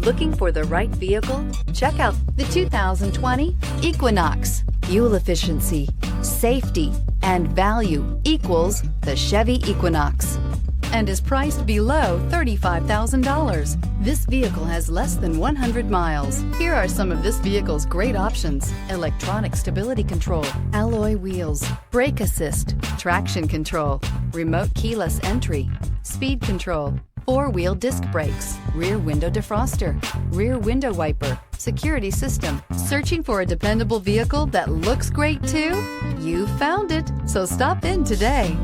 Looking for the right vehicle? Check out the 2020 Equinox. Fuel efficiency, safety, and value equals the Chevy Equinox, and is priced below $35,000. This vehicle has less than 100 miles. Here are some of this vehicle's great options: electronic stability control, alloy wheels, brake assist, traction control, remote keyless entry, speed control, four-wheel disc brakes, rear window defroster, rear window wiper, security system. Searching for a dependable vehicle that looks great too? You found it, so stop in today.